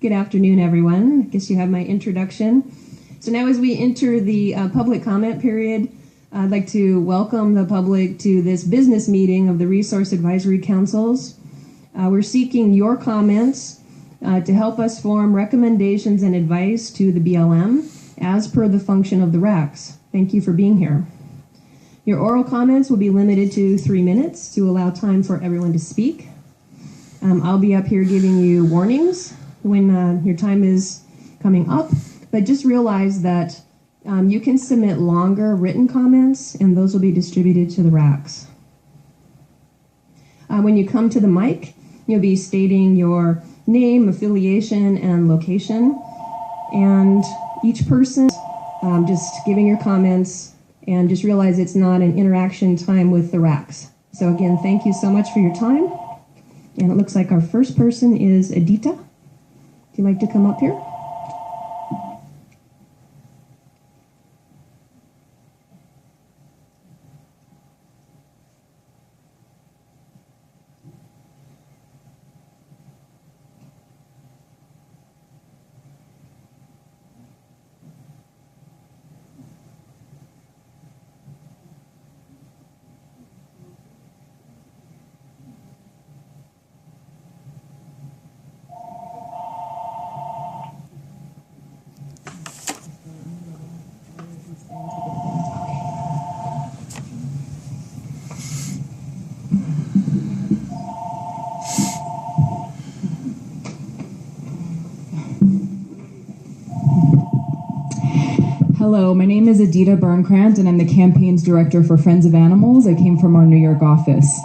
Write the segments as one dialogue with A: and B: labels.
A: Good afternoon, everyone. I guess you have my introduction. So now as we enter the public comment period, I'd like to welcome the public to this business meeting of the Resource Advisory Councils. We're seeking your comments to help us form recommendations and advice to the BLM as per the function of the RACs. Thank you for being here. Your oral comments will be limited to 3 minutes to allow time for everyone to speak. I'll be up here giving you warnings when your time is coming up, but just realize that you can submit longer written comments and those will be distributed to the RACs. When you come to the mic, you'll be stating your name, affiliation, and location, and each person just giving your comments, and just realize it's not an interaction time with the RACs. So again, thank you so much for your time. And it looks like our first person is Adita. Would you like to come up here?
B: Hello, my name is Adita Bernkrant, and I'm the campaigns director for Friends of Animals. I came from our New York office.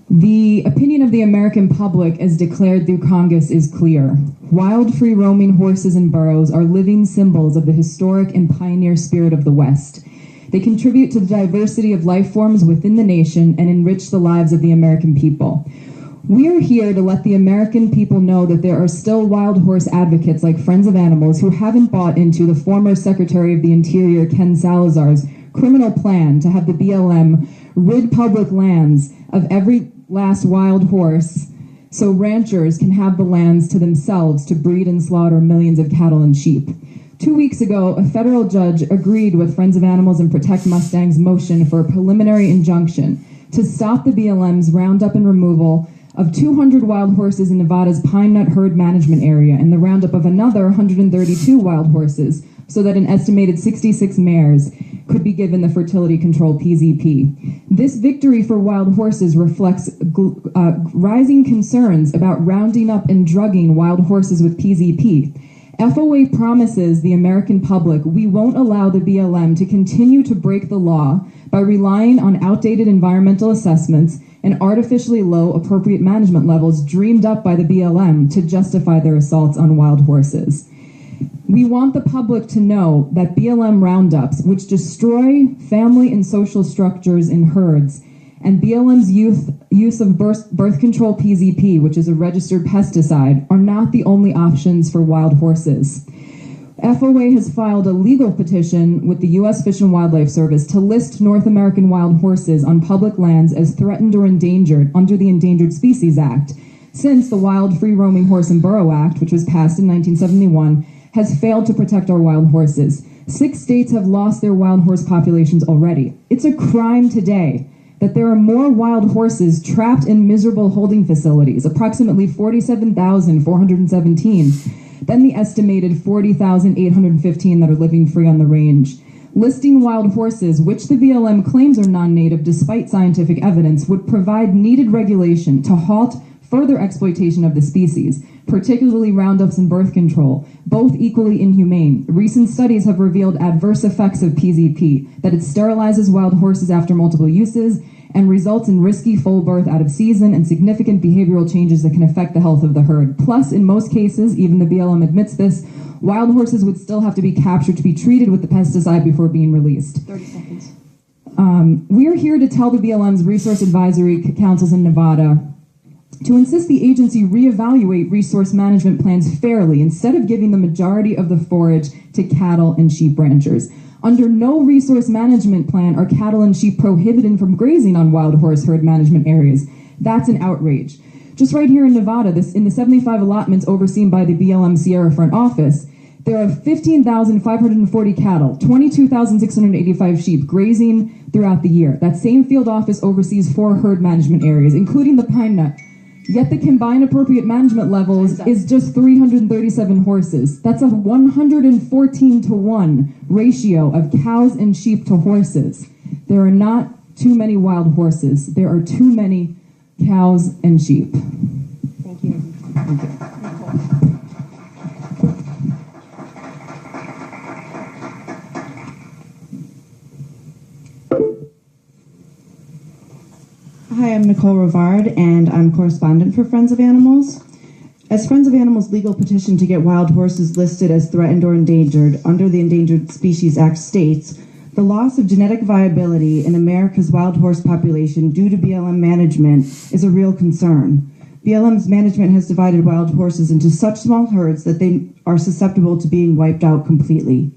B: The opinion of the American public, as declared through Congress, is clear. Wild, free-roaming horses and burros are living symbols of the historic and pioneer spirit of the West. They contribute to the diversity of life forms within the nation and enrich the lives of the American people. We are here to let the American people know that there are still wild horse advocates like Friends of Animals who haven't bought into the former Secretary of the Interior, Ken Salazar's, criminal plan to have the BLM rid public lands of every last wild horse so ranchers can have the lands to themselves to breed and slaughter millions of cattle and sheep. 2 weeks ago, a federal judge agreed with Friends of Animals and Protect Mustang's motion for a preliminary injunction to stop the BLM's roundup and removal of 200 wild horses in Nevada's Pine Nut Herd Management Area and the roundup of another 132 wild horses so that an estimated 66 mares could be given the fertility control PZP. This victory for wild horses reflects rising concerns about rounding up and drugging wild horses with PZP. FOA promises the American public we won't allow the BLM to continue to break the law by relying on outdated environmental assessments and artificially low appropriate management levels dreamed up by the BLM to justify their assaults on wild horses. We want the public to know that BLM roundups, which destroy family and social structures in herds, and BLM's use of birth control PZP, which is a registered pesticide, are not the only options for wild horses. FOA has filed a legal petition with the U.S. Fish and Wildlife Service to list North American wild horses on public lands as threatened or endangered under the Endangered Species Act, since the Wild Free-Roaming Horse and Burro Act, which was passed in 1971, has failed to protect our wild horses. 6 states have lost their wild horse populations already. It's a crime today that there are more wild horses trapped in miserable holding facilities, approximately 47,417, than the estimated 40,815 that are living free on the range. Listing wild horses, which the BLM claims are non-native despite scientific evidence, would provide needed regulation to halt further exploitation of the species, particularly roundups and birth control, both equally inhumane. Recent studies have revealed adverse effects of PZP, that it sterilizes wild horses after multiple uses and results in risky full birth out of season and significant behavioral changes that can affect the health of the herd. Plus, in most cases, even the BLM admits this, wild horses would still have to be captured to be treated with the pesticide before being released.
A: 30 seconds.
B: We are here to tell the BLM's Resource Advisory Councils in Nevada to insist the agency reevaluate resource management plans fairly instead of giving the majority of the forage to cattle and sheep ranchers. Under no resource management plan are cattle and sheep prohibited from grazing on wild horse herd management areas. That's an outrage. Just right here in Nevada, in the 75 allotments overseen by the BLM Sierra Front Office, there are 15,540 cattle, 22,685 sheep grazing throughout the year. That same field office oversees 4 herd management areas, including the pine nut. Yet the combined appropriate management levels is just 337 horses. That's a 114-to-1 ratio of cows and sheep to horses. There are not too many wild horses. There are too many cows and sheep.
A: Thank you.
B: Thank you.
C: Hi, I'm Nicole Rivard, and I'm correspondent for Friends of Animals. As Friends of Animals' legal petition to get wild horses listed as threatened or endangered under the Endangered Species Act states, the loss of genetic viability in America's wild horse population due to BLM management is a real concern. BLM's management has divided wild horses into such small herds that they are susceptible to being wiped out completely.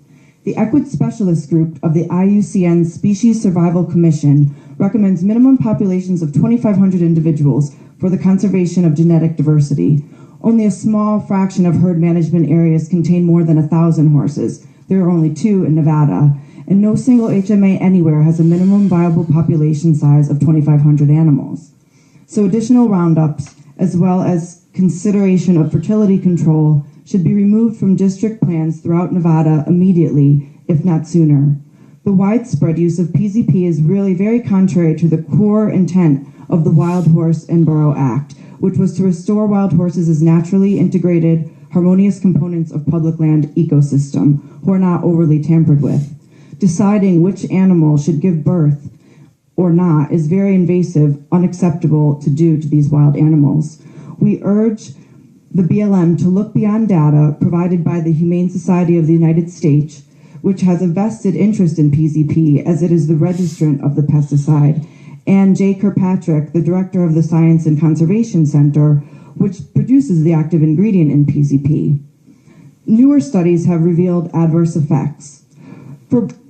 C: The Equid Specialist Group of the IUCN Species Survival Commission recommends minimum populations of 2,500 individuals for the conservation of genetic diversity. Only a small fraction of herd management areas contain more than 1,000 horses. There are only 2 in Nevada, and no single HMA anywhere has a minimum viable population size of 2,500 animals. So additional roundups, as well as consideration of fertility control, should be removed from district plans throughout Nevada immediately, if not sooner. The widespread use of PZP is really very contrary to the core intent of the Wild Horse and Burro Act, which was to restore wild horses as naturally integrated, harmonious components of public land ecosystem, who are not overly tampered with. Deciding which animal should give birth or not is very invasive, unacceptable to do to these wild animals. We urge the BLM to look beyond data provided by the Humane Society of the United States, which has a vested interest in PZP as it is the registrant of the pesticide, and Jay Kirkpatrick, the director of the Science and Conservation Center, which produces the active ingredient in PZP. Newer studies have revealed adverse effects.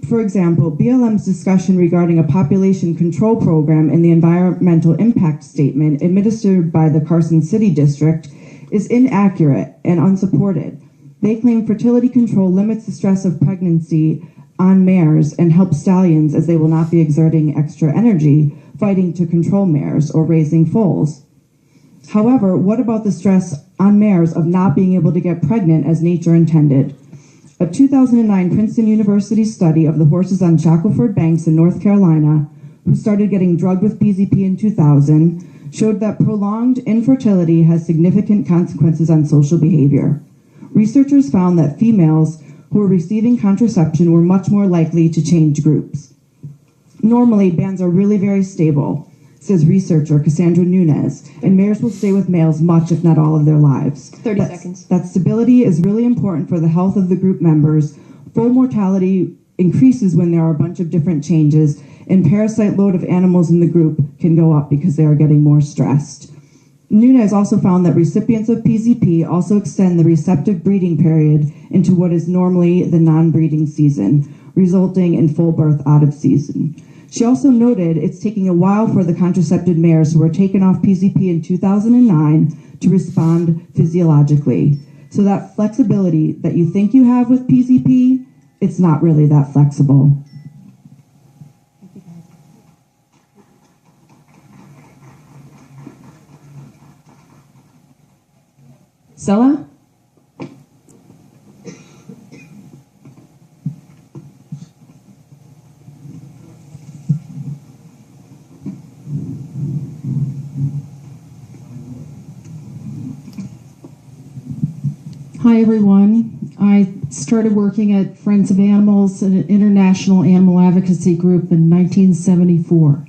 C: For example, BLM's discussion regarding a population control program in the environmental impact statement administered by the Carson City District is inaccurate and unsupported. They claim fertility control limits the stress of pregnancy on mares and helps stallions, as they will not be exerting extra energy fighting to control mares or raising foals. However, what about the stress on mares of not being able to get pregnant as nature intended? A 2009 Princeton University study of the horses on Shackleford Banks in North Carolina, who started getting drugged with PZP in 2000, showed that prolonged infertility has significant consequences on social behavior. Researchers found that females who were receiving contraception were much more likely to change groups. Normally, bands are really very stable, says researcher Cassandra Nunez, and mares will stay with males much, if not all, of their lives.
A: 30 seconds.
C: That stability is really important for the health of the group members. Foal mortality increases when there are a bunch of different changes, and parasite load of animals in the group can go up because they are getting more stressed. Nunez also found that recipients of PZP also extend the receptive breeding period into what is normally the non-breeding season, resulting in full birth out of season. She also noted it's taking a while for the contracepted mares who were taken off PZP in 2009 to respond physiologically. So that flexibility that you think you have with PZP, it's not really that flexible.
B: Stella?
D: Hi, everyone. I started working at Friends of Animals, an international animal advocacy group, in 1974.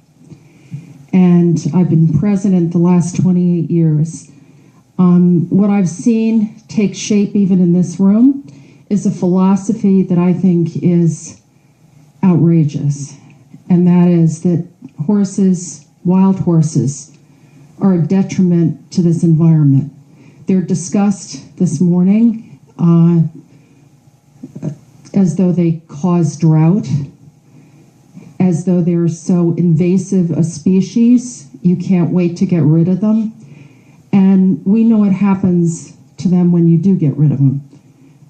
D: And I've been president the last 28 years. What I've seen take shape even in this room is a philosophy that I think is outrageous. And that is that horses, wild horses, are a detriment to this environment. They're discussed this morning as though they cause drought, as though they're so invasive a species, you can't wait to get rid of them. And we know what happens to them when you do get rid of them.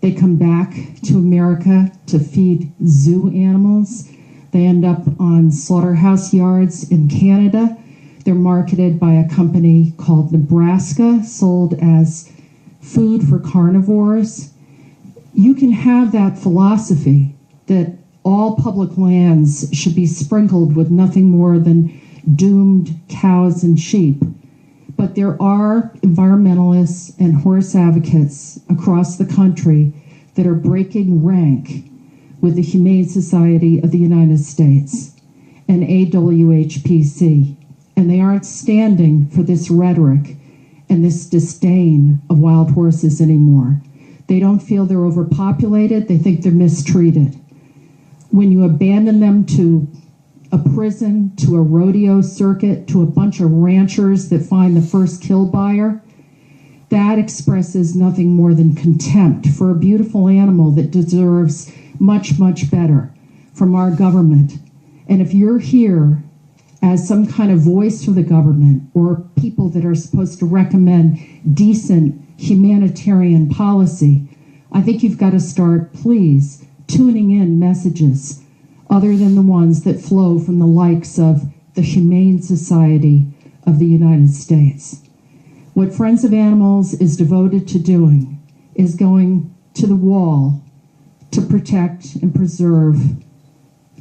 D: They come back to America to feed zoo animals. They end up on slaughterhouse yards in Canada. They're marketed by a company called Nebraska, sold as food for carnivores. You can have that philosophy that all public lands should be sprinkled with nothing more than doomed cows and sheep. But there are environmentalists and horse advocates across the country that are breaking rank with the Humane Society of the United States and AWHPC. And they aren't standing for this rhetoric and this disdain of wild horses anymore. They don't feel they're overpopulated. They think they're mistreated. When you abandon them to a prison, to a rodeo circuit, to a bunch of ranchers that find the first kill buyer, that expresses nothing more than contempt for a beautiful animal that deserves much, much better from our government. And if you're here as some kind of voice for the government or people that are supposed to recommend decent humanitarian policy, I think you've got to start, please, tuning in messages other than the ones that flow from the likes of the Humane Society of the United States. What Friends of Animals is devoted to doing is going to the wall to protect and preserve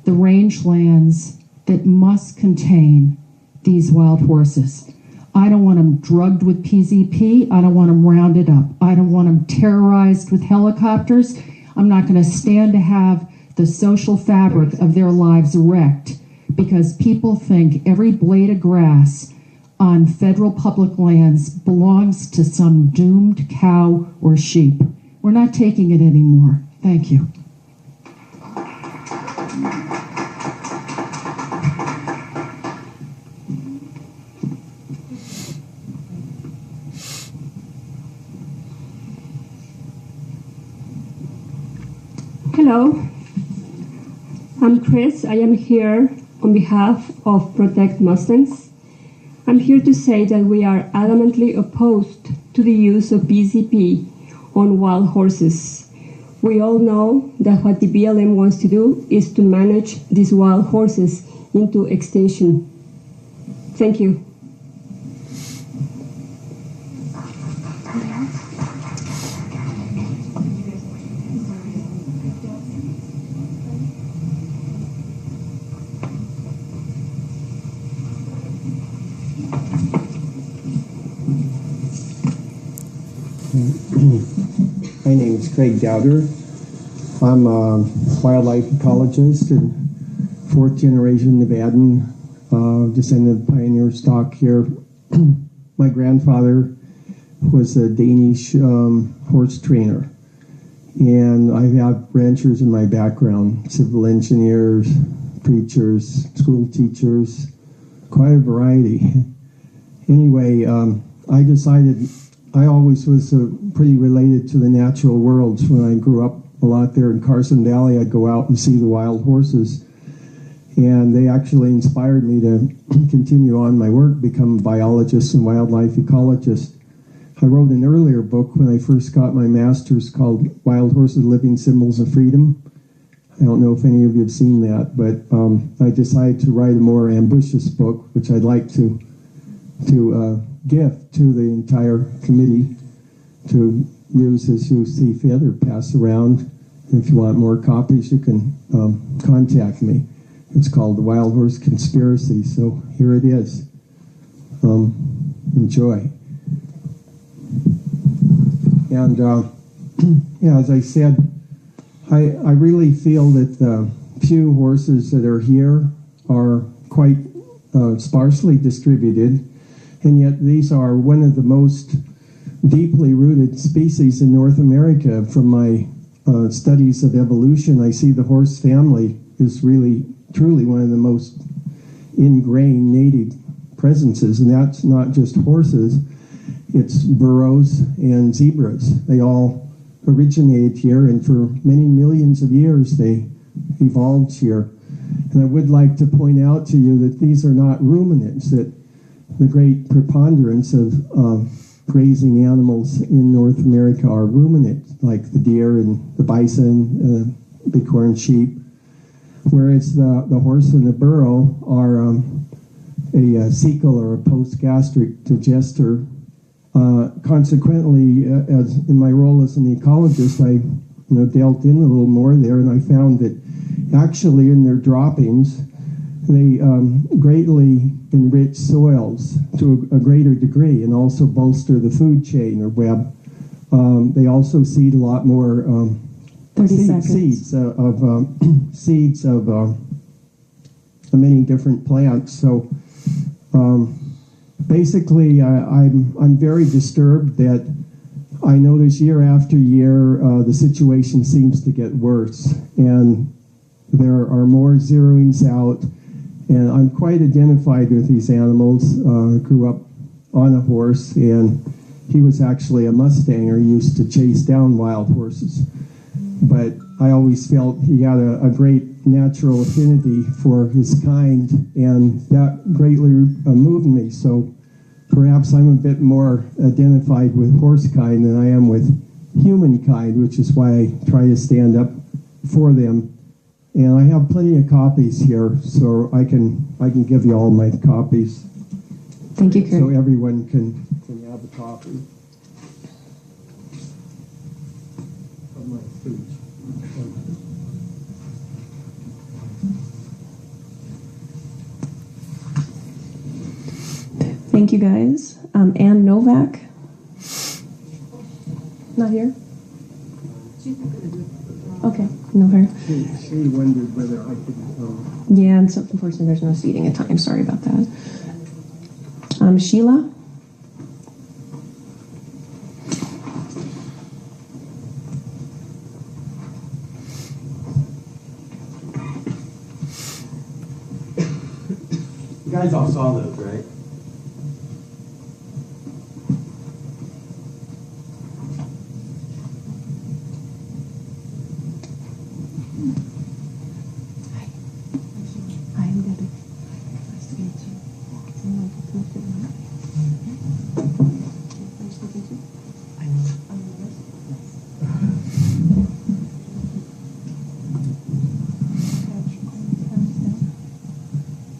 D: the rangelands that must contain these wild horses. I don't want them drugged with PZP. I don't want them rounded up. I don't want them terrorized with helicopters. I'm not going to stand to have the social fabric of their lives wrecked because people think every blade of grass on federal public lands belongs to some doomed cow or sheep. We're not taking it anymore. Thank you.
E: Hello, I'm Chris. I am here on behalf of Protect Mustangs. I'm here to say that we are adamantly opposed to the use of PZP on wild horses. We all know that what the BLM wants to do is to manage these wild horses into extinction. Thank you.
F: My name is Craig Dowder. I'm a wildlife ecologist and fourth generation Nevadan, descendant of pioneer stock here. My grandfather was a Danish horse trainer, and I have ranchers in my background, civil engineers, preachers, school teachers, quite a variety. Anyway, I decided I always was pretty related to the natural worlds. When I grew up a lot there in Carson Valley, I'd go out and see the wild horses. And they actually inspired me to continue on my work, become a biologist and wildlife ecologist. I wrote an earlier book when I first got my master's called Wild Horses, Living Symbols of Freedom. I don't know if any of you have seen that, but I decided to write a more ambitious book, which I'd like to gift to the entire committee to use as you see fit or pass around. If you want more copies, you can contact me. It's called The Wild Horse Conspiracy, so here it is. Enjoy. And yeah, as I said, I really feel that the few horses that are here are quite sparsely distributed. And yet these are one of the most deeply rooted species in North America. From my studies of evolution, I see the horse family is really, truly one of the most ingrained native presences. And that's not just horses, it's burros and zebras. They all originated here, and for many millions of years they evolved here. And I would like to point out to you that these are not ruminants, that the great preponderance of grazing animals in North America are ruminant, like the deer and the bison, bighorn sheep, whereas the horse and the burro are a cecal or a post-gastric digester. Consequently, as in my role as an ecologist, I dealt in a little more there, and I found that actually in their droppings, they greatly enrich soils to a greater degree and also bolster the food chain or web. They also seed a lot more seeds of many different plants. So basically, I'm very disturbed that I notice year after year the situation seems to get worse, and there are more zeroings out. And I'm quite identified with these animals. Grew up on a horse, and he was actually a Mustanger. He used to chase down wild horses. But I always felt he had a great natural affinity for his kind, and that greatly moved me. So perhaps I'm a bit more identified with horse kind than I am with humankind, which is why I try to stand up for them. And I have plenty of copies here, so I can give you all my copies.
A: Thank you, Kurt.
F: So everyone can have a copy of my speech.
A: Thank you, guys. Ann Novak. Not here? Okay, no her.
F: She wondered whether I could.
A: Yeah, and so unfortunately there's no seating at times. Sorry about that. Sheila.
G: You guys all saw those, right?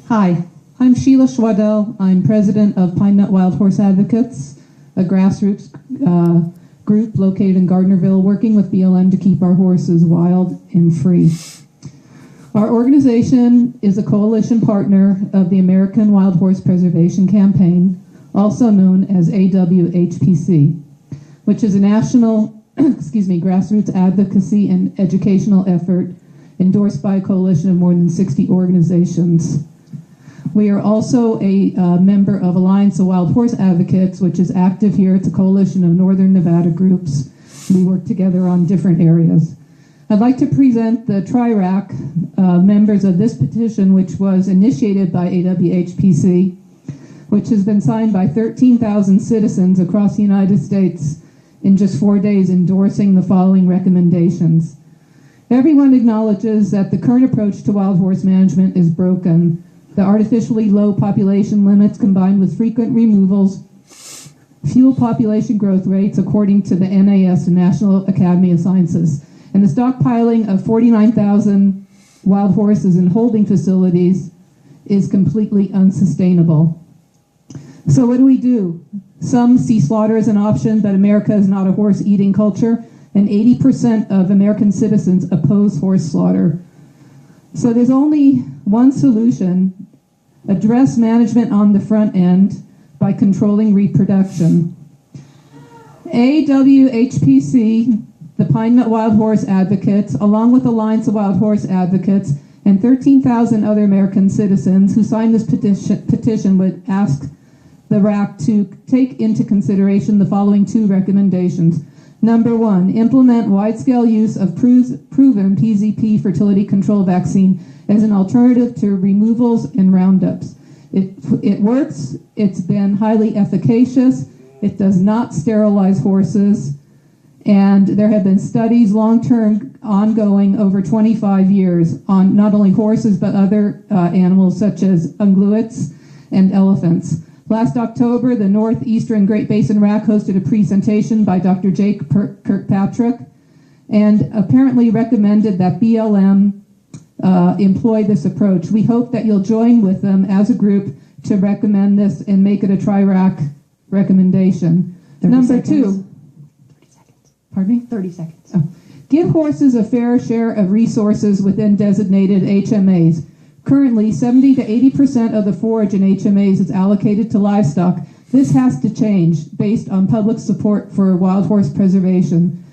H: Hi, I'm Sheila Schwadell. I'm president of Pine Nut Wild Horse Advocates, a grassroots group located in Gardnerville working with BLM to keep our horses wild and free. Our organization is a coalition partner of the American Wild Horse Preservation Campaign, also known as AWHPC, which is a national grassroots advocacy and educational effort endorsed by a coalition of more than 60 organizations. We are also a member of Alliance of Wild Horse Advocates, which is active here. It's a coalition of Northern Nevada groups. We work together on different areas. I'd like to present the RAC members of this petition, which was initiated by AWHPC, which has been signed by 13,000 citizens across the United States in just 4 days, endorsing the following recommendations. Everyone acknowledges that the current approach to wild horse management is broken. The artificially low population limits combined with frequent removals fuel population growth rates according to the NAS, the National Academy of Sciences. And the stockpiling of 49,000 wild horses in holding facilities is completely unsustainable. So what do? Some see slaughter as an option, but America is not a horse-eating culture, and 80% of American citizens oppose horse slaughter. So there's only one solution: address management on the front end by controlling reproduction. AWHPC, the Pine Nut Wild Horse Advocates, along with Alliance of Wild Horse Advocates, and 13,000 other American citizens who signed this petition would ask the RAC to take into consideration the following 2 recommendations. Number 1, implement wide-scale use of proven PZP fertility control vaccine as an alternative to removals and roundups. It works. It's been highly efficacious. It does not sterilize horses. And there have been studies, long-term, ongoing, over 25 years on not only horses but other animals such as ungulates and elephants. Last October, the Northeastern Great Basin RAC hosted a presentation by Dr. Jake Kirkpatrick and apparently recommended that BLM employ this approach. We hope that you'll join with them as a group to recommend this and make it a tri-RAC recommendation. Number 2.
A: 30 seconds.
H: Pardon me?
A: 30 seconds.
H: Oh. Give horses a fair share of resources within designated HMAs. Currently, 70 to 80% of the forage in HMAs is allocated to livestock. This has to change based on public support for wild horse preservation.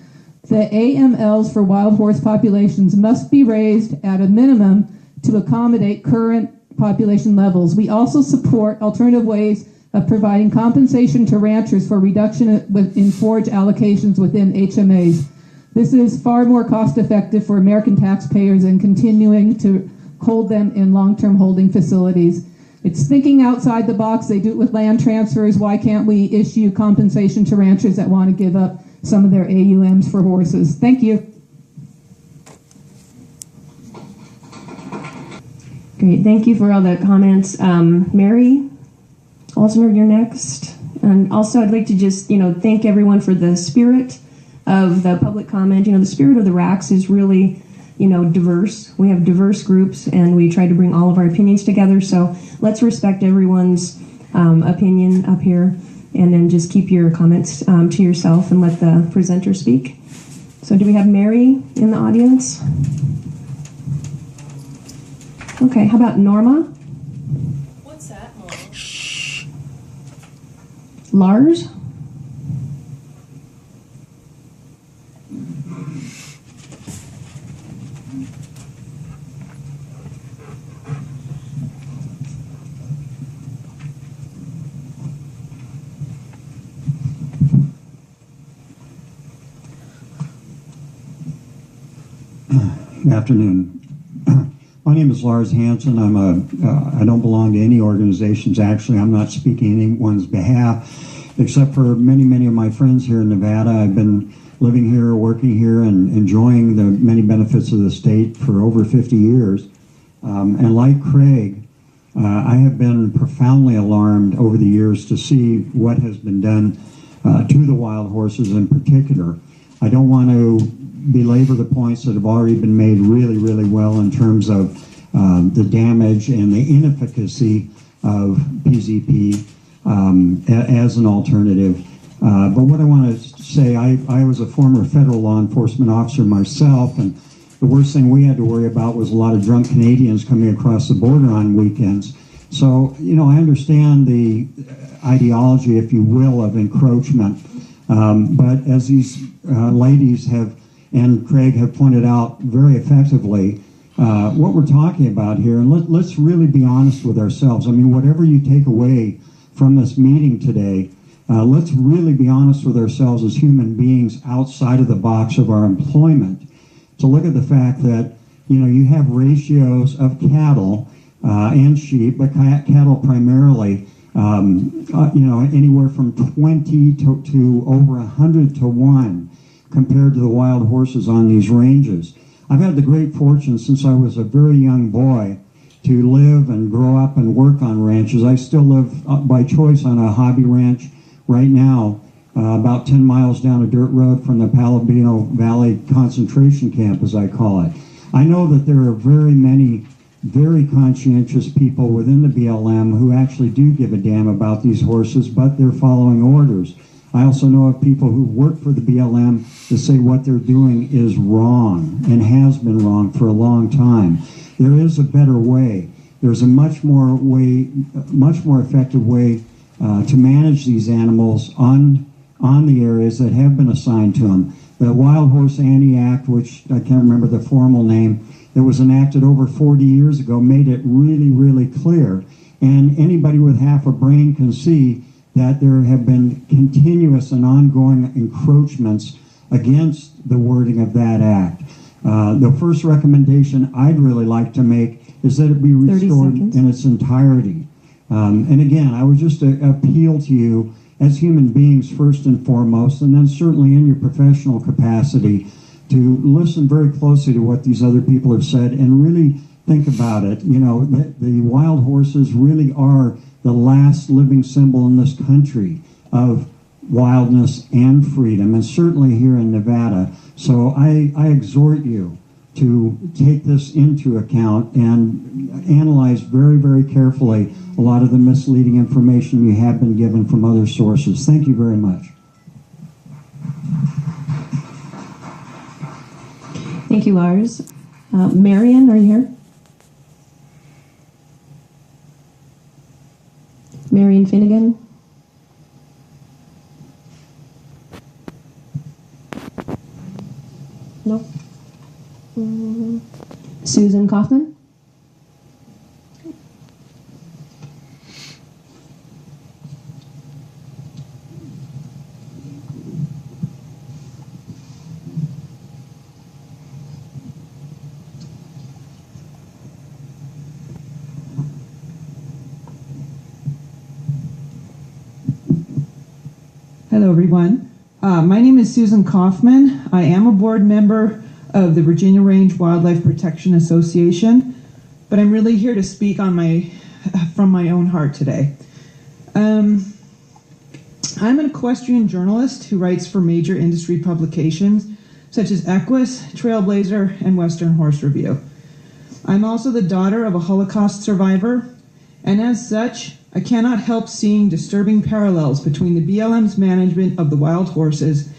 H: The AMLs for wild horse populations must be raised at a minimum to accommodate current population levels. We also support alternative ways of providing compensation to ranchers for reduction in forage allocations within HMAs. This is far more cost effective for American taxpayers than continuing to hold them in long-term holding facilities. It's thinking outside the box. They do it with land transfers. Why can't we issue compensation to ranchers that want to give up some of their AUMs for horses? Thank you.
A: Great, thank you for all the comments. Mary Alzner, you're next. And also I'd like to just, thank everyone for the spirit of the public comment. The spirit of the RACs is really, diverse. We have diverse groups and we try to bring all of our opinions together. So let's respect everyone's opinion up here and then just keep your comments to yourself and let the presenter speak. So do we have Mary in the audience? Okay, how about Norma?
I: What's that, Mom?
A: Lars?
J: Good afternoon. My name is Lars Hansen. I don't belong to any organizations. Actually, I'm not speaking on anyone's behalf, except for many of my friends here in Nevada. I've been living here, working here, and enjoying the many benefits of the state for over 50 years. And like Craig, I have been profoundly alarmed over the years to see what has been done to the wild horses in particular. I don't want to belabor the points that have already been made really well in terms of the damage and the inefficacy of PZP as an alternative. But what I want to say, I was a former federal law enforcement officer myself, and the worst thing we had to worry about was a lot of drunk Canadians coming across the border on weekends. So, I understand the ideology, if you will, of encroachment. But as these ladies and Craig have pointed out very effectively, what we're talking about here, and let's really be honest with ourselves. I mean, whatever you take away from this meeting today, let's really be honest with ourselves as human beings outside of the box of our employment. To look at the fact that, you have ratios of cattle and sheep, but cattle primarily, anywhere from 20 to over 100 to 1 compared to the wild horses on these ranges. I've had the great fortune since I was a very young boy to live and grow up and work on ranches. I still live by choice on a hobby ranch right now, about 10 miles down a dirt road from the Palomino Valley concentration camp, as I call it. I know that there are very many very conscientious people within the BLM who actually do give a damn about these horses, but they're following orders. I also know of people who work for the BLM that say what they're doing is wrong and has been wrong for a long time. There is a better way. There's a much more effective way to manage these animals on the areas that have been assigned to them. The Wild Horse Anti-Act, which I can't remember the formal name, that was enacted over 40 years ago, made it really clear. And anybody with half a brain can see that there have been continuous and ongoing encroachments against the wording of that act. The first recommendation I'd really like to make is that it be restored in its entirety. And again, I would just appeal to you as human beings first and foremost, and then certainly in your professional capacity, to listen very closely to what these other people have said and really think about it. The wild horses really are the last living symbol in this country of wildness and freedom, and certainly here in Nevada. So I exhort you to take this into account and analyze very, very carefully a lot of the misleading information you have been given from other sources. Thank you very much.
A: Thank you, Lars. Marion, are you here? Marion Finnegan? No. Susan Kaufman?
K: Hello, everyone. My name is Susan Kaufman. I am a board member of the Virginia Range Wildlife Protection Association, but I'm really here to speak on from my own heart today. I'm an equestrian journalist who writes for major industry publications such as Equus, Trailblazer, and Western Horse Review. I'm also the daughter of a Holocaust survivor, and as such, I cannot help seeing disturbing parallels between the BLM's management of the wild horses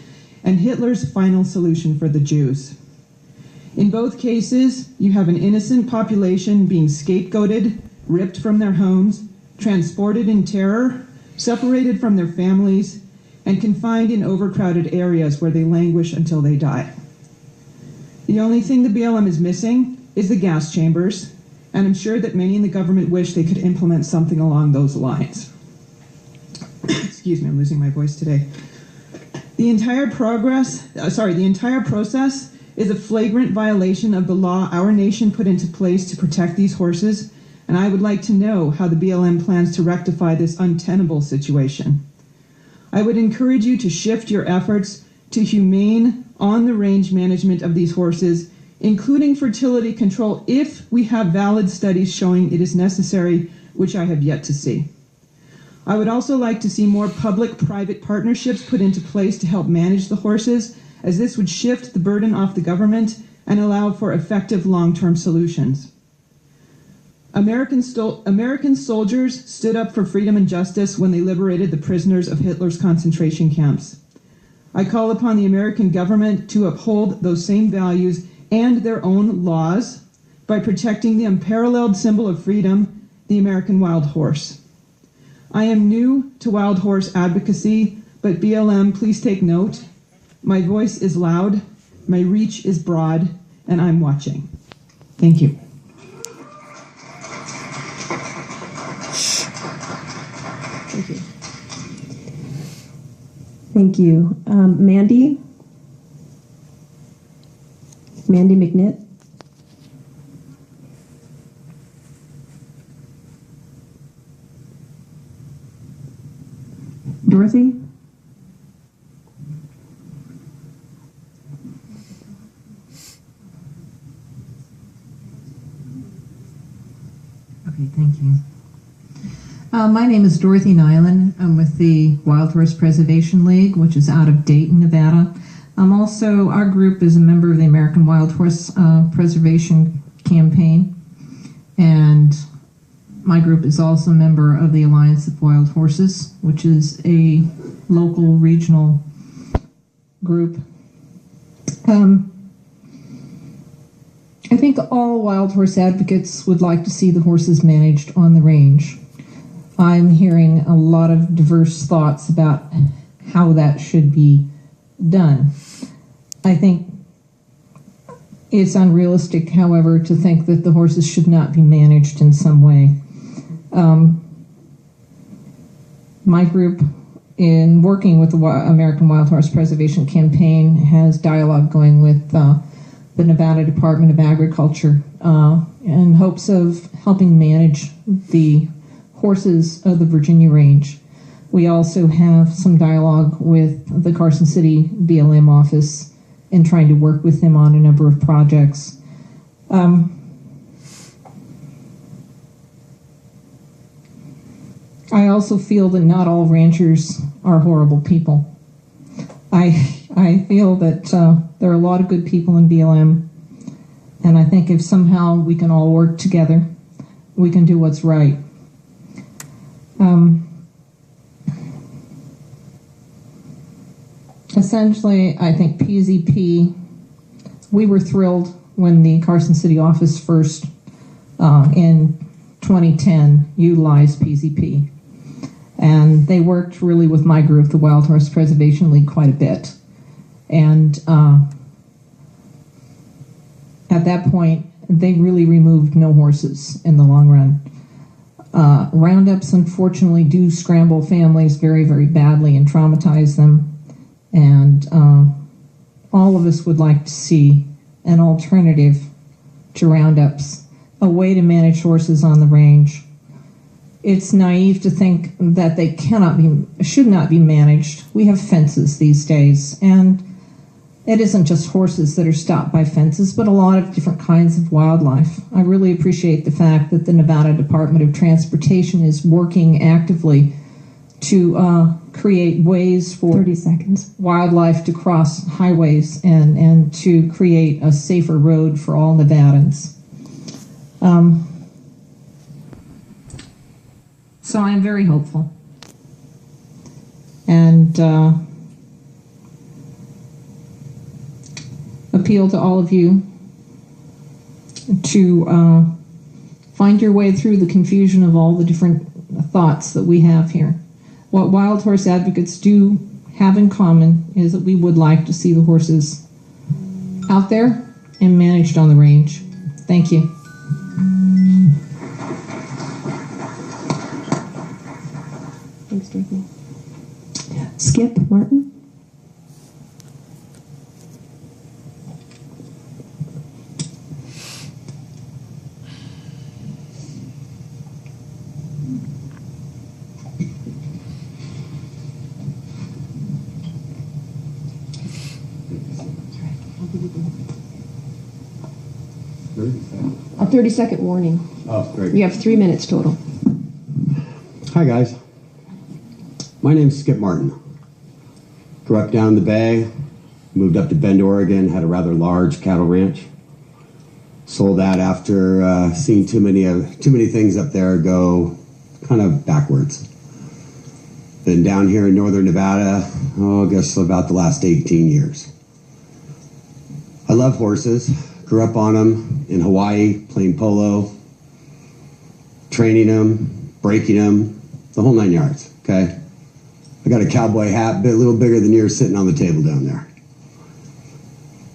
K: and Hitler's final solution for the Jews. In both cases, you have an innocent population being scapegoated, ripped from their homes, transported in terror, separated from their families, and confined in overcrowded areas where they languish until they die. The only thing the BLM is missing is the gas chambers, and I'm sure that many in the government wish they could implement something along those lines. Excuse me, I'm losing my voice today. The entire process is a flagrant violation of the law our nation put into place to protect these horses, and I would like to know how the BLM plans to rectify this untenable situation. I would encourage you to shift your efforts to humane, on-the-range management of these horses, including fertility control if we have valid studies showing it is necessary, which I have yet to see. I would also like to see more public-private partnerships put into place to help manage the horses, as this would shift the burden off the government and allow for effective long-term solutions. American soldiers stood up for freedom and justice when they liberated the prisoners of Hitler's concentration camps. I call upon the American government to uphold those same values and their own laws by protecting the unparalleled symbol of freedom, the American wild horse. I am new to wild horse advocacy, but BLM, please take note. My voice is loud, my reach is broad, and I'm watching. Thank you.
A: Thank you. Thank you. Mandy? Mandy McNitt? Dorothy?
L: Okay, thank you. My name is Dorothy Nyland. I'm with the Wild Horse Preservation League, which is out of Dayton, Nevada. Our group is a member of the American Wild Horse Preservation Campaign, and my group is also a member of the Alliance of Wild Horses, which is a local regional group.
H: I think all wild horse advocates would like to see the horses managed on the range. I'm hearing a lot of diverse thoughts about how that should be done. I think it's unrealistic, however, to think that the horses should not be managed in some way. My group, in working with the American Wild Horse Preservation Campaign, has dialogue going with the Nevada Department of Agriculture in hopes of helping manage the horses of the Virginia Range. We also have some dialogue with the Carson City BLM office and trying to work with them on a number of projects.
L: I also feel that not all ranchers are horrible people. I feel that there are a lot of good people in BLM, and I think if somehow we can all work together, we can do what's right. Essentially, I think PZP, we were thrilled when the Carson City office first, in 2010, utilized PZP. And they worked really with my group, the Wild Horse Preservation League, quite a bit. And at that point, they really removed no horses in the long run. Roundups, unfortunately, do scramble families very, very badly and traumatize them. And all of us would like to see an alternative to roundups, a way to manage horses on the range. It's naive to think that they should not be managed. We have fences these days, and it isn't just horses that are stopped by fences, but a lot of different kinds of wildlife. I really appreciate the fact that the Nevada Department of Transportation is working actively to create ways for
A: 30 seconds.
L: Wildlife to cross highways and to create a safer road for all Nevadans. So I'm very hopeful. And appeal to all of you to find your way through the confusion of all the different thoughts that we have here. What wild horse advocates do have in common is that we would like to see the horses out there and managed on the range. Thank you.
A: Thanks, Dorothy. Skip Martin. A 30-second warning.
M: Oh, great.
A: You have 3 minutes total.
M: Hi, guys. My name's Skip Martin. Grew up down the Bay, moved up to Bend, Oregon, had a rather large cattle ranch. Sold that after seeing too many things up there go kind of backwards. Been down here in northern Nevada, I guess about the last 18 years. I love horses. Grew up on them in Hawaii, playing polo, training them, breaking them, the whole 9 yards, okay? I got a cowboy hat, a little bigger than yours, sitting on the table down there.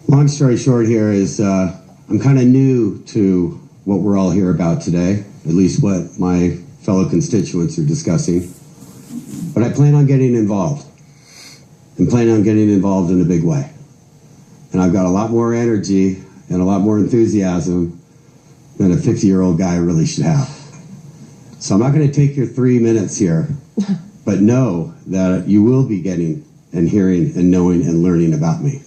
M: Long story short here is I'm kind of new to what we're all here about today, at least what my fellow constituents are discussing. But I plan on getting involved, and plan on getting involved in a big way. And I've got a lot more energy and a lot more enthusiasm than a 50-year-old guy really should have. So I'm not going to take your 3 minutes here, but know that you will be getting and hearing and knowing and learning about me.